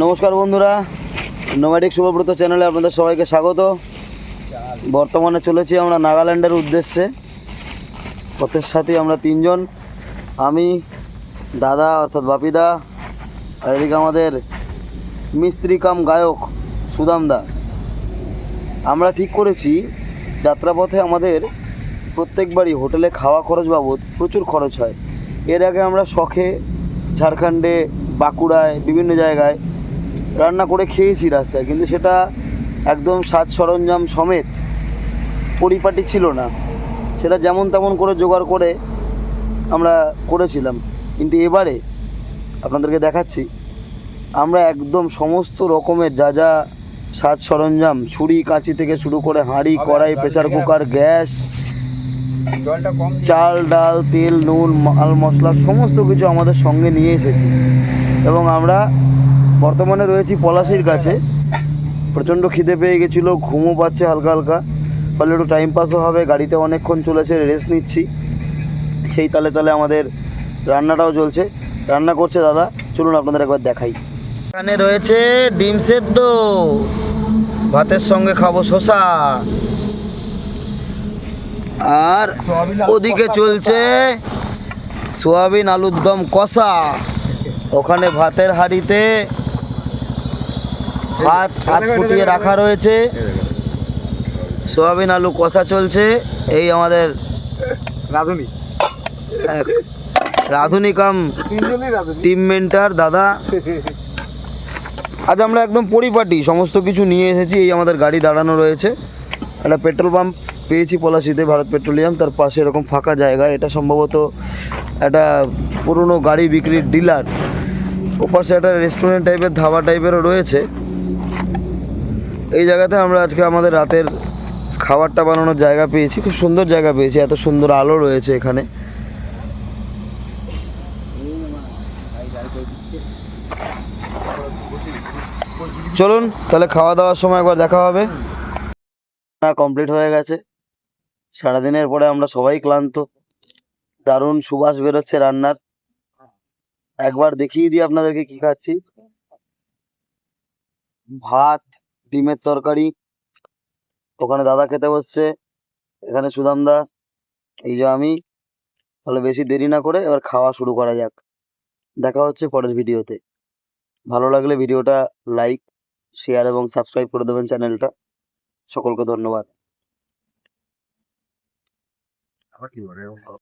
নমস্কার বন্ধুরা, নোম্যাডিক শুভব্রত চ্যানেলে আপনাদের সবাইকে স্বাগত। বর্তমানে চলেছি আমরা নাগাল্যান্ডের উদ্দেশ্যে। পথের সাথে আমরা তিনজন, আমি, দাদা অর্থাৎ বাপিদা, আর এদিকে আমাদের মিস্ত্রি কাম গায়ক সুদামদা। আমরা ঠিক করেছি যাত্রাপথে আমাদের প্রত্যেকবারই হোটেলে খাওয়া খরচ বাবদ প্রচুর খরচ হয়। এর আগে আমরা শখে ঝাড়খণ্ডে, বাঁকুড়ায়, বিভিন্ন জায়গায় রান্না করে খেয়েছি রাস্তায়, কিন্তু সেটা একদম সাজ সরঞ্জাম সমেত পরিপাটি ছিল না। সেটা যেমন তেমন করে জোগাড় করে আমরা করেছিলাম। কিন্তু এবারে আপনাদেরকে দেখাচ্ছি, আমরা একদম সমস্ত রকমের যা যা সাজ সরঞ্জাম, ছুরি কাঁচি থেকে শুরু করে হাঁড়ি, কড়াই, প্রেসার কুকার, গ্যাস, চাল ডাল, তেল, নুন, মাল মশলা সমস্ত কিছু আমাদের সঙ্গে নিয়ে এসেছি। এবং আমরা বর্তমানে রয়েছি পলাশির কাছে। প্রচণ্ড খিদে পেয়ে গেছিলো, ঘুমও পাচ্ছে হালকা হালকা, ফলে একটু টাইম পাসও হবে। গাড়িতে অনেকক্ষণ চলেছে, রেস্ট নিচ্ছি। সেই তালে তালে আমাদের রান্নাটাও চলছে। রান্না করছে দাদা, চলুন আপনাদের একবার দেখাই। এখানে রয়েছে ডিম সেদ্ধ, ভাতের সঙ্গে খাবো শসা, আর ওদিকে চলছে সোয়াবিন আলুর দম কষা। ওখানে ভাতের হাঁড়িতে ভাত ফুটিয়ে রাখা রয়েছে, সোয়াবিন আলু কষা চলছে। এই আমাদের রাঁধুনি কাম টিম মেন্টার দাদা। আজ আমরা একদম পরিপাটি সমস্ত কিছু নিয়ে এসেছি। এই আমাদের গাড়ি দাঁড়ানো রয়েছে, একটা পেট্রোল পাম্প পেয়েছি পলাশিতে, ভারত পেট্রোলিয়াম, তার পাশে এরকম ফাঁকা জায়গা। এটা সম্ভবত একটা পুরনো গাড়ি বিক্রির ডিলার। ওপাশে একটা রেস্টুরেন্ট টাইপের, ধাবা টাইপেরও রয়েছে। এই জায়গাতে আমরা আজকে আমাদের রাতের খাবারটা বানানোর জায়গা পেয়েছি। খুব সুন্দর জায়গা পেয়েছি, এত সুন্দর আলো রয়েছে এখানে। চলুন তাহলে খাওয়া দাওয়ার সময় একবার দেখা হবে। না, কমপ্লিট হয়ে গেছে। সারাদিনের পরে আমরা সবাই ক্লান্ত। দারুণ সুবাস বেরোচ্ছে রান্নার। একবার দেখিয়ে দিই আপনাদেরকে কি খাচ্ছি। ভাত, ডিমের তরকারি, ওখানে দাদা খেতে বসছে, এখানে সুদামদা, এই যে আমি। তাহলে বেশি দেরি না করে এবার খাওয়া শুরু করা যাক। দেখা হচ্ছে পরের ভিডিওতে। ভালো লাগলে ভিডিওটা লাইক, শেয়ার এবং সাবস্ক্রাইব করে দেবেন চ্যানেলটা। সকলকে ধন্যবাদ।